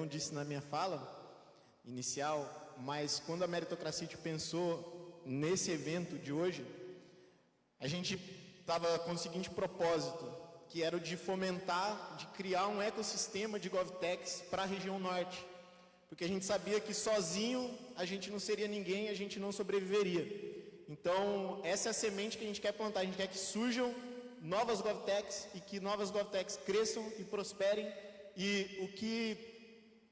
não disse na minha fala inicial, mas quando a Meritocracia pensou nesse evento de hoje, a gente estava com o seguinte propósito, que era o de fomentar, de criar um ecossistema de GovTechs para a região norte, porque a gente sabia que sozinho a gente não seria ninguém, a gente não sobreviveria. Então, essa é a semente que a gente quer plantar, a gente quer que surjam novas GovTechs e que novas GovTechs cresçam e prosperem, e o que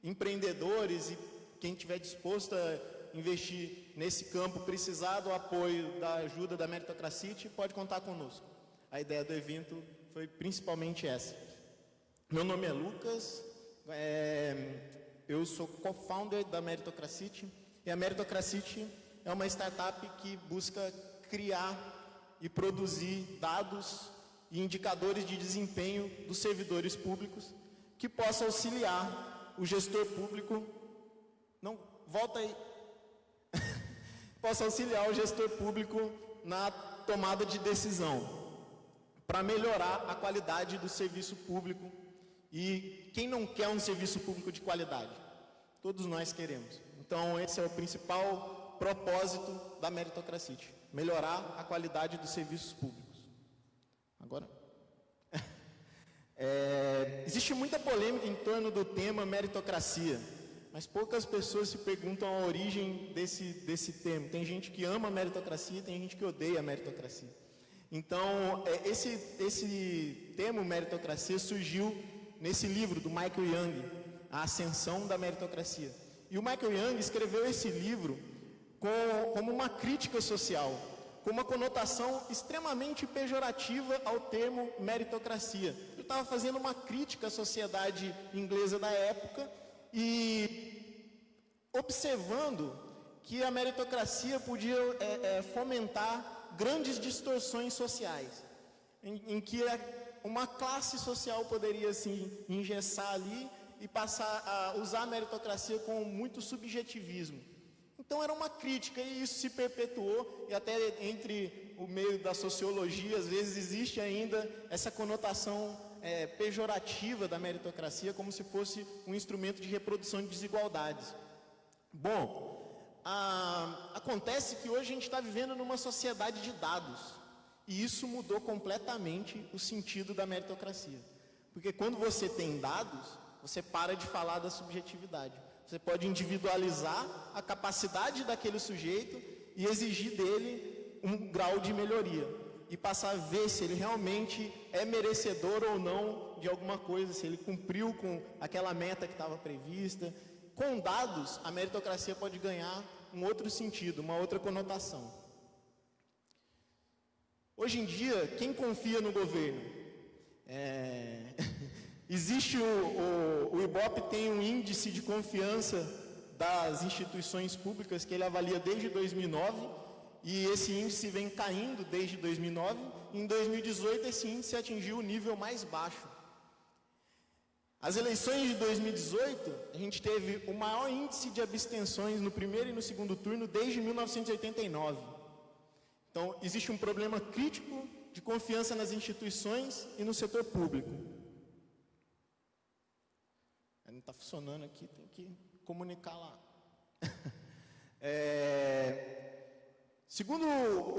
empreendedores e quem estiver disposto a investir nesse campo, precisar do apoio, da ajuda da Meritocracia, pode contar conosco. A ideia do evento foi principalmente essa. Meu nome é Lucas, eu sou co-founder da Meritocracia, e a Meritocracia é uma startup que busca criar e produzir dados e indicadores de desempenho dos servidores públicos que possa auxiliar o gestor público, possa auxiliar o gestor público na tomada de decisão, para melhorar a qualidade do serviço público. E quem não quer um serviço público de qualidade? Todos nós queremos. Então, esse é o principal propósito da Meritocracia, melhorar a qualidade dos serviços públicos. Agora, existe muita polêmica em torno do tema meritocracia, mas poucas pessoas se perguntam a origem desse termo. Tem gente que ama a meritocracia, tem gente que odeia a meritocracia. Então, esse termo meritocracia surgiu nesse livro do Michael Young, A Ascensão da Meritocracia. E o Michael Young escreveu esse livro como uma crítica social, com uma conotação extremamente pejorativa ao termo meritocracia. Ele estava fazendo uma crítica à sociedade inglesa da época e observando que a meritocracia podia fomentar grandes distorções sociais, em que uma classe social poderia se engessar ali e passar a usar a meritocracia com muito subjetivismo. Então era uma crítica, e isso se perpetuou, e até entre o meio da sociologia, às vezes existe ainda essa conotação pejorativa da meritocracia, como se fosse um instrumento de reprodução de desigualdades. Bom, acontece que hoje a gente está vivendo numa sociedade de dados, e isso mudou completamente o sentido da meritocracia. Porque quando você tem dados, você para de falar da subjetividade. Você pode individualizar a capacidade daquele sujeito e exigir dele um grau de melhoria. E passar a ver se ele realmente é merecedor ou não de alguma coisa, se ele cumpriu com aquela meta que estava prevista. Com dados, a meritocracia pode ganhar um outro sentido, uma outra conotação. Hoje em dia, quem confia no governo? Existe o Ibope tem um índice de confiança das instituições públicas que ele avalia desde 2009, e esse índice vem caindo desde 2009. Em 2018 esse índice atingiu o nível mais baixo. As eleições de 2018, a gente teve o maior índice de abstenções no primeiro e no segundo turno desde 1989. Então, existe um problema crítico de confiança nas instituições e no setor público. Não está funcionando aqui, tem que comunicar lá. Segundo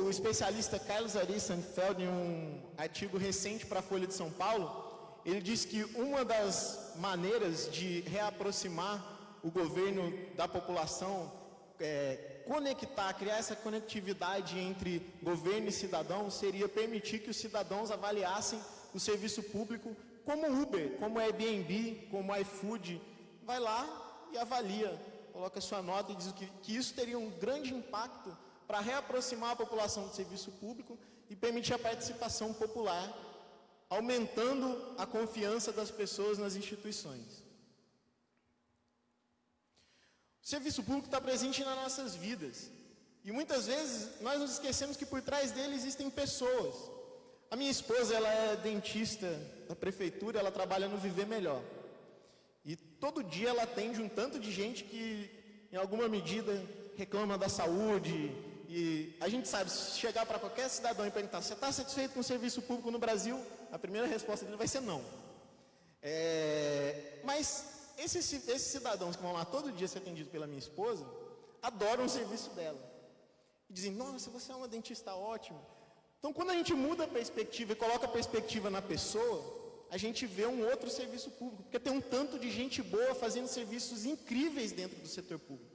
o especialista Carlos Ari Sanfeld, em um artigo recente para a Folha de São Paulo, ele diz que uma das maneiras de reaproximar o governo da população, criar essa conectividade entre governo e cidadão, seria permitir que os cidadãos avaliassem o serviço público como Uber, como Airbnb, como iFood. Vai lá e avalia, coloca sua nota e diz que isso teria um grande impacto para reaproximar a população do serviço público e permitir a participação popular, aumentando a confiança das pessoas nas instituições. O serviço público está presente nas nossas vidas, e muitas vezes nós nos esquecemos que por trás dele existem pessoas. A minha esposa, ela é dentista da prefeitura, ela trabalha no Viver Melhor. E todo dia ela atende um tanto de gente que, em alguma medida, reclama da saúde. E a gente sabe, se chegar para qualquer cidadão e perguntar: você está satisfeito com o serviço público no Brasil? A primeira resposta dele vai ser não. Mas esses cidadãos que vão lá todo dia ser atendidos pela minha esposa, adoram o serviço dela. E dizem, nossa, você é uma dentista ótima. Então, quando a gente muda a perspectiva e coloca a perspectiva na pessoa, a gente vê um outro serviço público, porque tem um tanto de gente boa fazendo serviços incríveis dentro do setor público.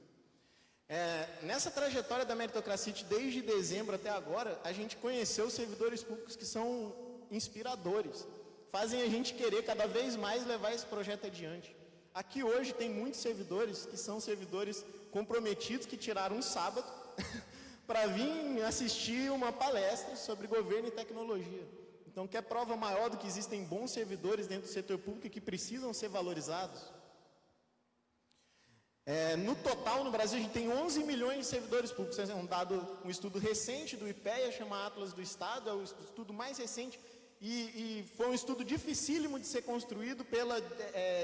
Nessa trajetória da meritocracia, desde dezembro até agora, a gente conheceu servidores públicos que são inspiradores, fazem a gente querer cada vez mais levar esse projeto adiante. Aqui hoje tem muitos servidores que são servidores comprometidos, que tiraram um sábado para vir assistir uma palestra sobre governo e tecnologia. Então, quer prova maior do que existem bons servidores dentro do setor público e que precisam ser valorizados? No total, no Brasil, a gente tem 11 milhões de servidores públicos. É um estudo recente do IPEA, chama Atlas do Estado, é o estudo mais recente, e foi um estudo dificílimo de ser construído pela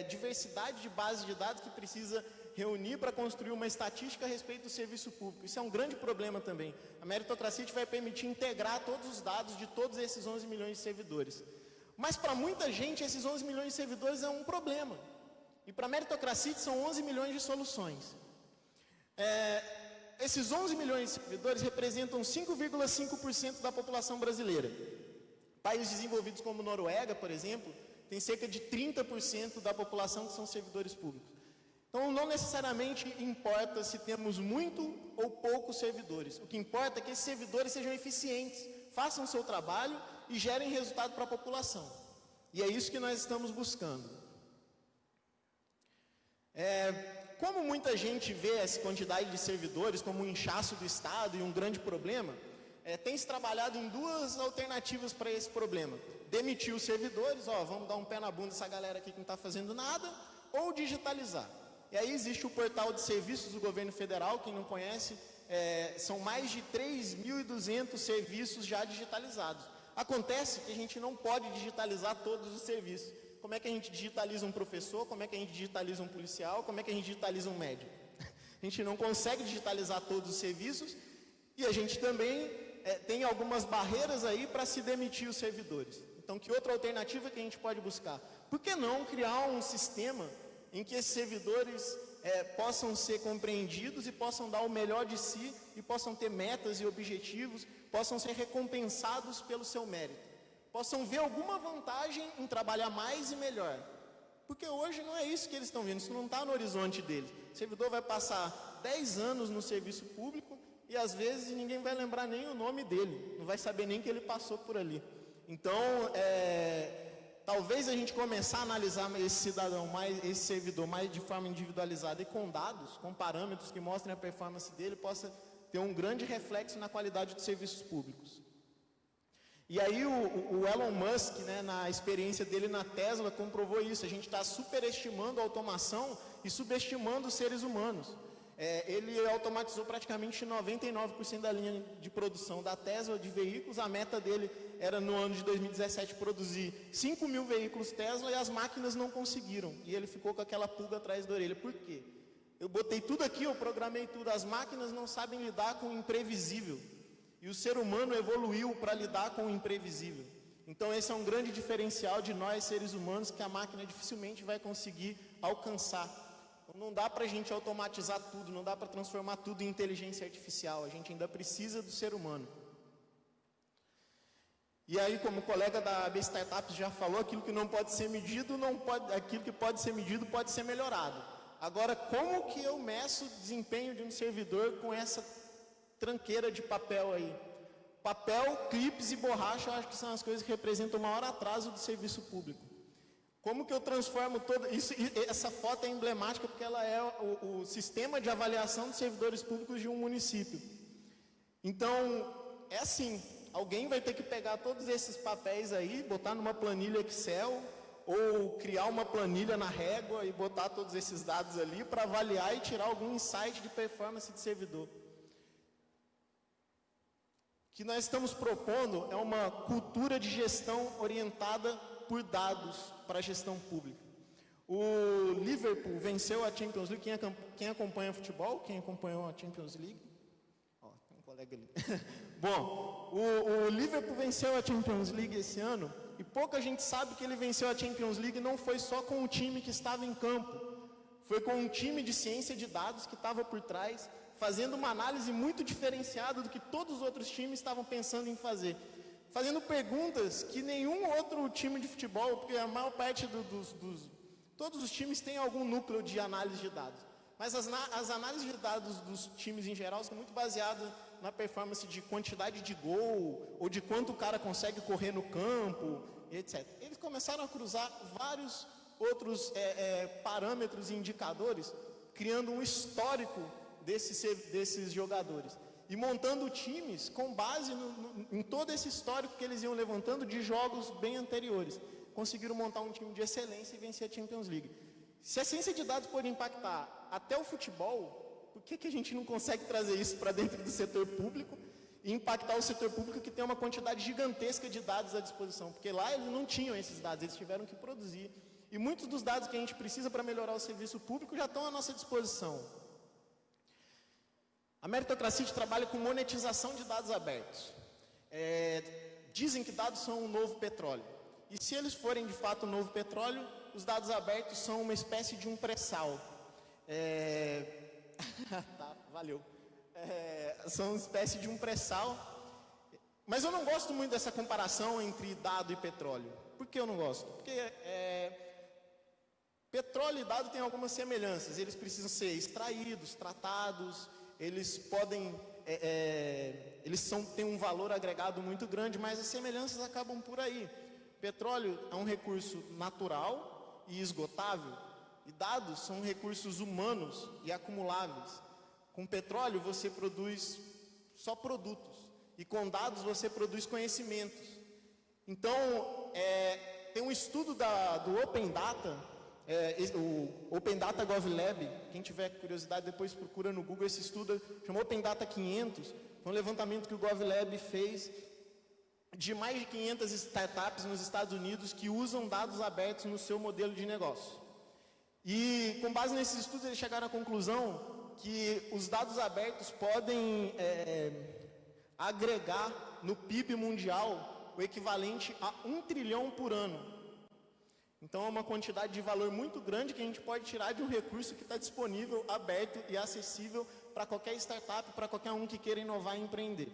diversidade de bases de dados que precisa reunir para construir uma estatística a respeito do serviço público. Isso é um grande problema também. A meritocracia vai permitir integrar todos os dados de todos esses 11 milhões de servidores. Mas para muita gente, esses 11 milhões de servidores é um problema. E para a meritocracia são 11 milhões de soluções. Esses 11 milhões de servidores representam 5,5% da população brasileira. Países desenvolvidos como Noruega, por exemplo, tem cerca de 30% da população que são servidores públicos. Então, não necessariamente importa se temos muito ou poucos servidores. O que importa é que esses servidores sejam eficientes, façam o seu trabalho e gerem resultado para a população. E é isso que nós estamos buscando. Como muita gente vê essa quantidade de servidores como um inchaço do Estado e um grande problema, tem se trabalhado em duas alternativas para esse problema. Demitir os servidores, vamos dar um pé na bunda dessa galera aqui que não está fazendo nada, ou digitalizar. E aí existe o portal de serviços do governo federal, quem não conhece, são mais de 3.200 serviços já digitalizados. Acontece que a gente não pode digitalizar todos os serviços. Como é que a gente digitaliza um professor? Como é que a gente digitaliza um policial? Como é que a gente digitaliza um médico? A gente não consegue digitalizar todos os serviços e a gente também tem algumas barreiras aí para se demitir os servidores. Então, que outra alternativa que a gente pode buscar? Por que não criar um sistema em que esses servidores possam ser compreendidos e possam dar o melhor de si e possam ter metas e objetivos, possam ser recompensados pelo seu mérito, possam ver alguma vantagem em trabalhar mais e melhor. Porque hoje não é isso que eles estão vendo, isso não está no horizonte deles. O servidor vai passar 10 anos no serviço público e às vezes ninguém vai lembrar nem o nome dele, não vai saber nem que ele passou por ali. Então, talvez a gente começar a analisar esse cidadão, esse servidor mais de forma individualizada e com dados, com parâmetros que mostrem a performance dele, possa ter um grande reflexo na qualidade dos serviços públicos. E aí o Elon Musk, na experiência dele na Tesla, comprovou isso. A gente está superestimando a automação e subestimando os seres humanos. Ele automatizou praticamente 99% da linha de produção da Tesla de veículos. A meta dele era no ano de 2017 produzir 5 mil veículos Tesla e as máquinas não conseguiram. E ele ficou com aquela pulga atrás da orelha. Por quê? Eu botei tudo aqui, eu programei tudo. As máquinas não sabem lidar com o imprevisível. E o ser humano evoluiu para lidar com o imprevisível. Então esse é um grande diferencial de nós, seres humanos, que a máquina dificilmente vai conseguir alcançar. Então, não dá para a gente automatizar tudo, não dá para transformar tudo em inteligência artificial. A gente ainda precisa do ser humano. E aí, como o colega da AB Startups já falou, aquilo que não pode ser medido, aquilo que pode ser medido pode ser melhorado. Agora, como que eu meço o desempenho de um servidor com essa tranqueira de papel aí? Papel, clipes e borracha, eu acho que são as coisas que representam o maior atraso do serviço público. Como que eu transformo todo isso? Essa foto é emblemática porque ela é o sistema de avaliação dos servidores públicos de um município. Então, é assim, alguém vai ter que pegar todos esses papéis aí, botar numa planilha Excel, ou criar uma planilha na régua e botar todos esses dados ali para avaliar e tirar algum insight de performance de servidor. O que nós estamos propondo é uma cultura de gestão orientada por dados para a gestão pública. O Liverpool venceu a Champions League. Quem acompanha futebol? Quem acompanhou a Champions League? Tem um colega ali. Bom, o Liverpool venceu a Champions League esse ano e pouca gente sabe que ele venceu a Champions League não foi só com o time que estava em campo, foi com um time de ciência de dados que estava por trás, fazendo uma análise muito diferenciada do que todos os outros times estavam pensando em fazer. Fazendo perguntas que nenhum outro time de futebol, porque a maior parte todos os times têm algum núcleo de análise de dados. Mas as análises de dados dos times em geral são muito baseadas na performance de quantidade de gol, ou de quanto o cara consegue correr no campo, etc. Eles começaram a cruzar vários outros parâmetros e indicadores, criando um histórico desses jogadores. E montando times com base em todo esse histórico que eles iam levantando de jogos bem anteriores. Conseguiram montar um time de excelência e vencer a Champions League. Se a ciência de dados pode impactar até o futebol, por que a gente não consegue trazer isso para dentro do setor público e impactar o setor público que tem uma quantidade gigantesca de dados à disposição? Porque lá eles não tinham esses dados, eles tiveram que produzir. E muitos dos dados que a gente precisa para melhorar o serviço público já estão à nossa disposição. A Meritocracy trabalha com monetização de dados abertos. Dizem que dados são o novo petróleo. E se eles forem de fato o novo petróleo, os dados abertos são uma espécie de um pré-sal. Tá, valeu. São uma espécie de um pré-sal. Mas eu não gosto muito dessa comparação entre dado e petróleo. Por que eu não gosto? Porque petróleo e dado têm algumas semelhanças. Eles precisam ser extraídos, tratados, eles podem... têm um valor agregado muito grande, mas as semelhanças acabam por aí. Petróleo é um recurso natural e esgotável, e dados são recursos humanos e acumuláveis. Com petróleo você produz só produtos, e com dados você produz conhecimentos. Então, tem um estudo do Open Data, o Open Data GovLab, quem tiver curiosidade depois procura no Google esse estudo, chamou Open Data 500, foi um levantamento que o GovLab fez de mais de 500 startups nos Estados Unidos que usam dados abertos no seu modelo de negócio. E com base nesses estudos eles chegaram à conclusão que os dados abertos podem agregar no PIB mundial o equivalente a 1 trilhão por ano. Então é uma quantidade de valor muito grande que a gente pode tirar de um recurso que está disponível, aberto e acessível para qualquer startup, para qualquer um que queira inovar e empreender.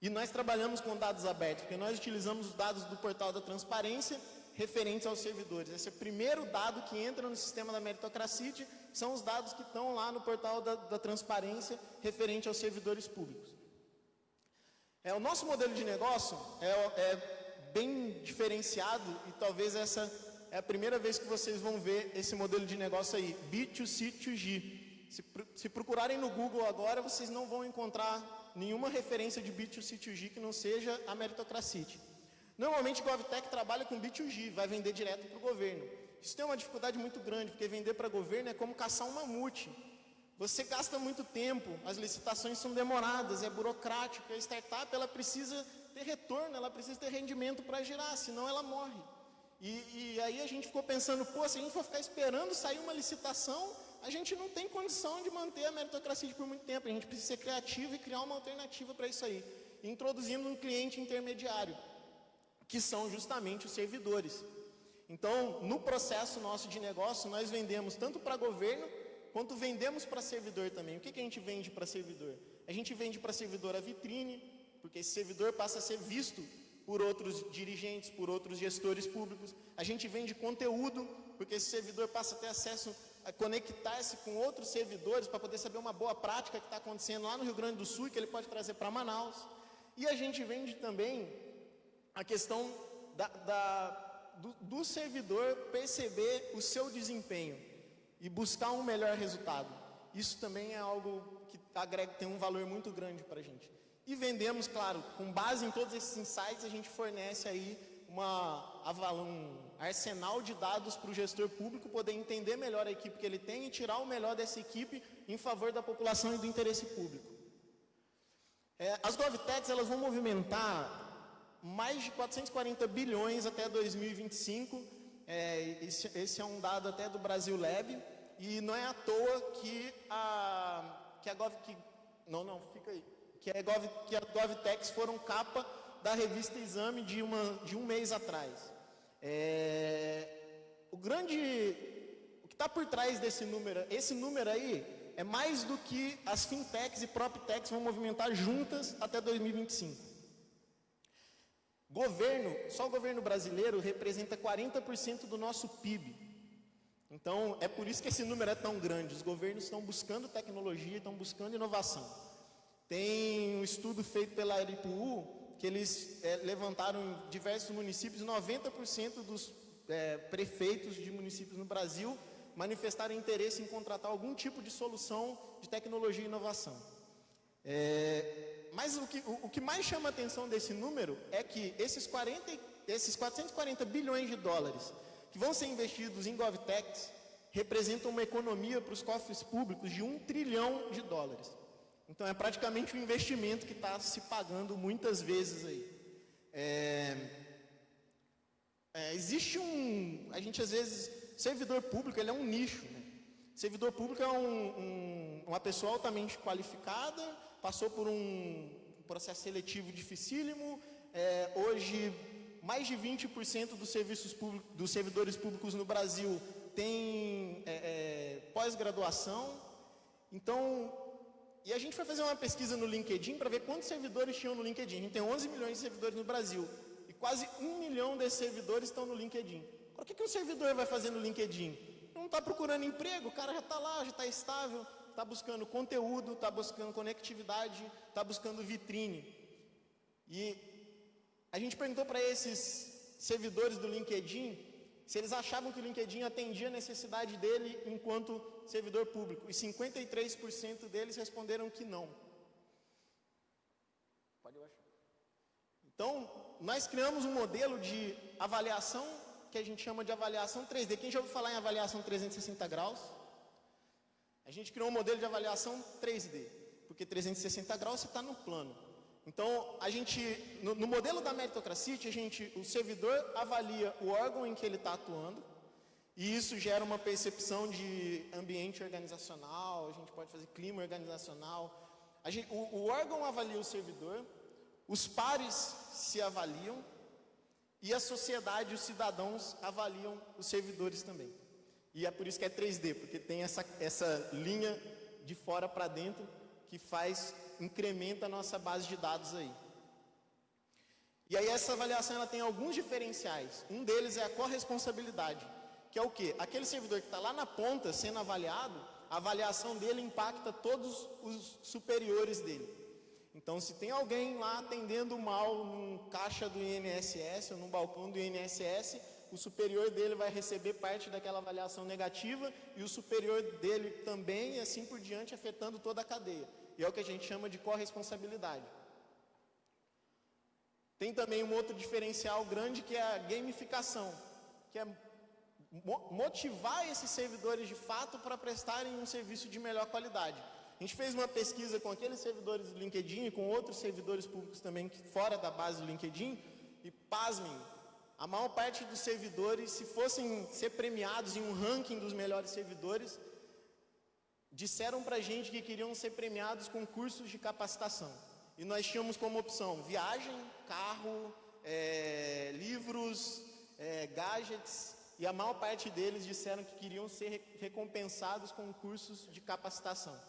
E nós trabalhamos com dados abertos, porque nós utilizamos os dados do portal da transparência referentes aos servidores. Esse é o primeiro dado que entra no sistema da Meritocracy, são os dados que estão lá no portal da transparência referente aos servidores públicos. O nosso modelo de negócio é bem diferenciado e talvez essa é a primeira vez que vocês vão ver esse modelo de negócio aí, B2C2G. Se procurarem no Google agora, vocês não vão encontrar nenhuma referência de B2C2G que não seja a Meritocracy. Normalmente o GovTech trabalha com B2G, vai vender direto para o governo. Isso tem uma dificuldade muito grande, porque vender para governo é como caçar um mamute. Você gasta muito tempo, as licitações são demoradas, é burocrático, a startup ela precisa ter retorno, ela precisa ter rendimento para girar, senão ela morre. E aí a gente ficou pensando, se a gente for ficar esperando sair uma licitação, a gente não tem condição de manter a Meritocracy por muito tempo. A gente precisa ser criativo e criar uma alternativa para isso aí. Introduzindo um cliente intermediário, que são justamente os servidores. Então, no processo nosso de negócio, nós vendemos tanto para governo, quanto vendemos para servidor também. O que a gente vende para servidor? A gente vende para servidor a vitrine, porque esse servidor passa a ser visto por outros dirigentes, por outros gestores públicos. A gente vende conteúdo, porque esse servidor passa a ter acesso a conectar-se com outros servidores para poder saber uma boa prática que está acontecendo lá no Rio Grande do Sul e que ele pode trazer para Manaus. E a gente vende também a questão do servidor perceber o seu desempenho e buscar um melhor resultado. Isso também é algo que tem um valor muito grande para a gente. E vendemos, claro, com base em todos esses insights, a gente fornece aí um arsenal de dados para o gestor público poder entender melhor a equipe que ele tem e tirar o melhor dessa equipe em favor da população e do interesse público. As GovTechs elas vão movimentar mais de 440 bilhões até 2025. Esse é um dado até do Brasil Lab. E não é à toa que a GovTechs foram capa da revista Exame de um mês atrás. O que está por trás desse número? Esse número aí é mais do que as fintechs e proptechs vão movimentar juntas até 2025. Só o governo brasileiro representa 40% do nosso PIB. Então, é por isso que esse número é tão grande. Os governos estão buscando tecnologia, estão buscando inovação. Tem um estudo feito pela Aripuú, que eles levantaram em diversos municípios, 90% dos prefeitos de municípios no Brasil manifestaram interesse em contratar algum tipo de solução de tecnologia e inovação. Mas o que mais chama a atenção desse número é que esses 440 bilhões de dólares que vão ser investidos em GovTechs representam uma economia para os cofres públicos de $1 trilhão. Então é praticamente um investimento que está se pagando muitas vezes aí. Existe a gente às vezes, servidor público, ele é um nicho, né? Servidor público é uma pessoa altamente qualificada, passou por um processo seletivo dificílimo, hoje mais de 20% dos servidores públicos no Brasil tem pós-graduação. Então, e a gente foi fazer uma pesquisa no LinkedIn para ver quantos servidores tinham no LinkedIn. A gente tem 11 milhões de servidores no Brasil e quase 1 milhão desses servidores estão no LinkedIn. Agora, o que um servidor vai fazer no LinkedIn? Não está procurando emprego, o cara já está lá, já está estável, está buscando conteúdo, está buscando conectividade, está buscando vitrine. E a gente perguntou para esses servidores do LinkedIn se eles achavam que o LinkedIn atendia a necessidade dele enquanto servidor público. E 53% deles responderam que não. Pode baixar. Então, nós criamos um modelo de avaliação que a gente chama de avaliação 3D. Quem já ouviu falar em avaliação 360 graus? A gente criou um modelo de avaliação 3D, porque 360 graus você está no plano. Então, no modelo da meritocracia, o servidor avalia o órgão em que ele está atuando, e isso gera uma percepção de ambiente organizacional, a gente pode fazer clima organizacional. O órgão avalia o servidor, os pares se avaliam, e a sociedade, os cidadãos, avaliam os servidores também. E é por isso que é 3D, porque tem essa linha de fora para dentro que incrementa a nossa base de dados aí. E aí essa avaliação ela tem alguns diferenciais. Um deles é a corresponsabilidade, que é o quê? Aquele servidor que está lá na ponta sendo avaliado, a avaliação dele impacta todos os superiores dele. Então, se tem alguém lá atendendo mal num caixa do INSS ou num balcão do INSS, o superior dele vai receber parte daquela avaliação negativa e o superior dele também, e assim por diante, afetando toda a cadeia. E é o que a gente chama de corresponsabilidade. Tem também um outro diferencial grande que é a gamificação, que é motivar esses servidores de fato para prestarem um serviço de melhor qualidade. A gente fez uma pesquisa com aqueles servidores do LinkedIn e com outros servidores públicos também fora da base do LinkedIn e, pasmem, a maior parte dos servidores, se fossem ser premiados em um ranking dos melhores servidores, disseram para a gente que queriam ser premiados com cursos de capacitação. E nós tínhamos como opção viagem, carro, livros, gadgets, e a maior parte deles disseram que queriam ser recompensados com cursos de capacitação.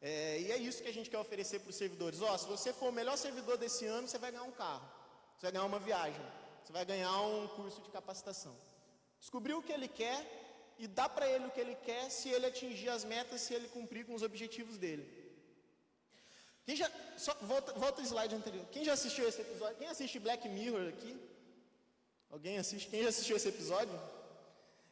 E é isso que a gente quer oferecer para os servidores. Se você for o melhor servidor desse ano, você vai ganhar um carro, você vai ganhar uma viagem, você vai ganhar um curso de capacitação. Descobrir o que ele quer e dar para ele o que ele quer se ele atingir as metas, se ele cumprir com os objetivos dele. Volta o slide anterior. Quem já assistiu esse episódio? Quem assiste Black Mirror aqui? Alguém assiste? Quem já assistiu esse episódio?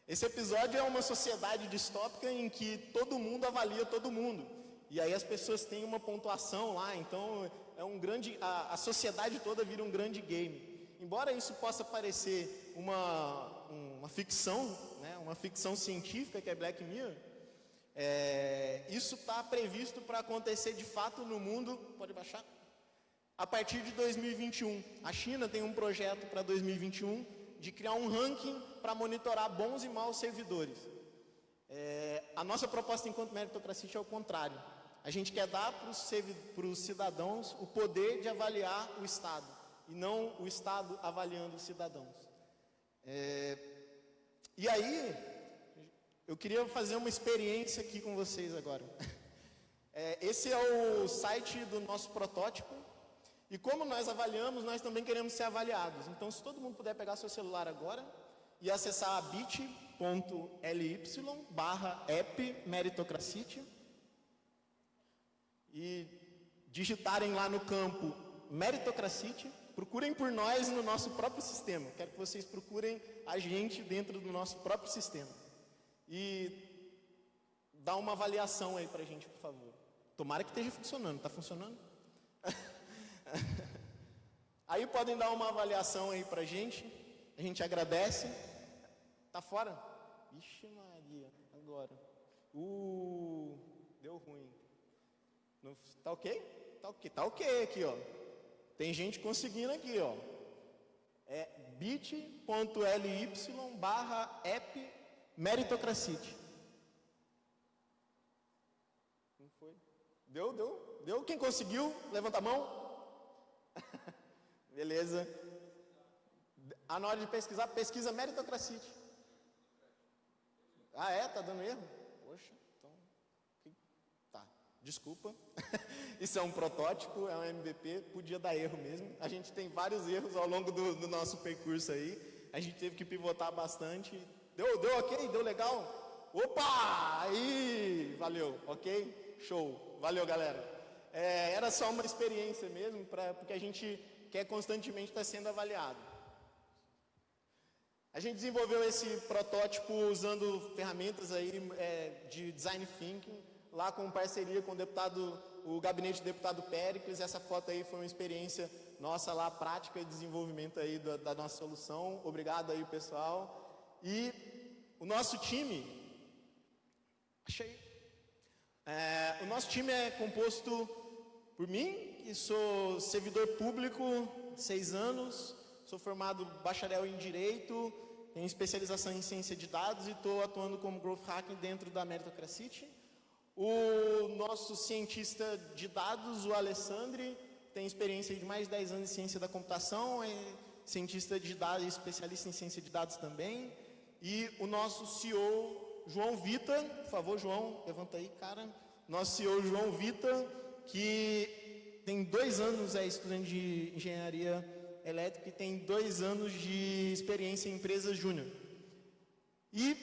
Esse episódio é uma sociedade distópica em que todo mundo avalia todo mundo. E aí as pessoas têm uma pontuação lá, então a sociedade toda vira um grande game. Embora isso possa parecer uma ficção, né, uma ficção científica que é Black Mirror, isso está previsto para acontecer de fato no mundo, pode baixar? A partir de 2021. A China tem um projeto para 2021 de criar um ranking para monitorar bons e maus servidores. A nossa proposta enquanto meritocracia é o contrário. A gente quer dar para os cidadãos o poder de avaliar o Estado, e não o Estado avaliando os cidadãos. E aí, Eu queria fazer uma experiência aqui com vocês agora. Esse é o site do nosso protótipo. E como nós avaliamos, nós também queremos ser avaliados. Então, se todo mundo puder pegar seu celular agora e acessar a bit.ly/app-meritocracy e digitarem lá no campo Meritocracy, procurem por nós no nosso próprio sistema. Quero que vocês procurem a gente dentro do nosso próprio sistema. E dá uma avaliação aí pra gente, por favor. Tomara que esteja funcionando. Tá funcionando? Aí podem dar uma avaliação aí pra gente. A gente agradece. Tá fora? Vixe Maria, agora. Deu ruim. Tá ok? Tá ok aqui, ó. Tem gente conseguindo aqui, ó. É bit.ly/app-meritocracy. Não foi? Deu? Quem conseguiu? Levanta a mão. Beleza. Na hora de pesquisar, pesquisa Meritocracy. Tá dando erro? Poxa, então... Tá, desculpa. Isso é um protótipo, é um MVP, podia dar erro mesmo. A gente tem vários erros ao longo do nosso percurso aí. A gente teve que pivotar bastante. Deu ok? Deu legal? Opa! Aí! Valeu, ok? Show! Valeu, galera. Era só uma experiência mesmo, porque a gente quer constantemente estar sendo avaliado. A gente desenvolveu esse protótipo usando ferramentas aí de design thinking, lá com parceria com o gabinete do deputado Péricles. Essa foto aí foi uma experiência nossa lá, prática de desenvolvimento aí da nossa solução. Obrigado aí, pessoal. E o nosso time, o nosso time é composto por mim, que sou servidor público, 6 anos, sou formado bacharel em Direito, tenho especialização em Ciência de Dados e estou atuando como Growth Hacking dentro da Meritocracy. O nosso cientista de dados, o Alessandri, tem experiência de mais de 10 anos em Ciência da Computação, é cientista de dados e especialista em Ciência de Dados também. E o nosso CEO, João Vita, por favor, João, levanta aí, cara. Nosso CEO, João Vita, que tem 2 anos, é estudante de Engenharia Elétrica e tem 2 anos de experiência em empresa júnior. E,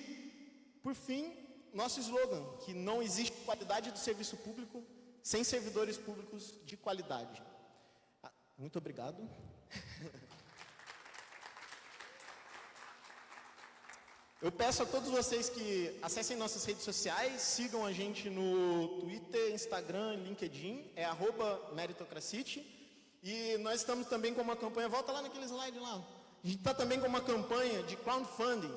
por fim, nosso slogan, que não existe qualidade do serviço público sem servidores públicos de qualidade. Muito obrigado. Eu peço a todos vocês que acessem nossas redes sociais, sigam a gente no Twitter, Instagram, LinkedIn, é @meritocracy. E nós estamos também com uma campanha, volta lá naquele slide lá, a gente está também com uma campanha de crowdfunding.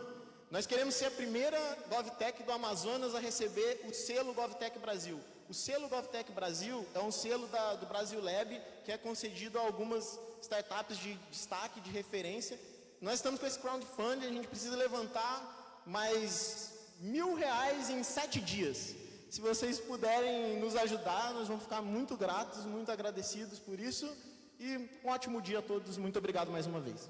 Nós queremos ser a primeira GovTech do Amazonas a receber o selo GovTech Brasil. O selo GovTech Brasil é um selo do Brasil Lab, que é concedido a algumas startups de destaque, de referência. Nós estamos com esse crowdfunding, a gente precisa levantar mais R$1.000 em 7 dias. Se vocês puderem nos ajudar, nós vamos ficar muito gratos, muito agradecidos por isso. E um ótimo dia a todos, muito obrigado mais uma vez.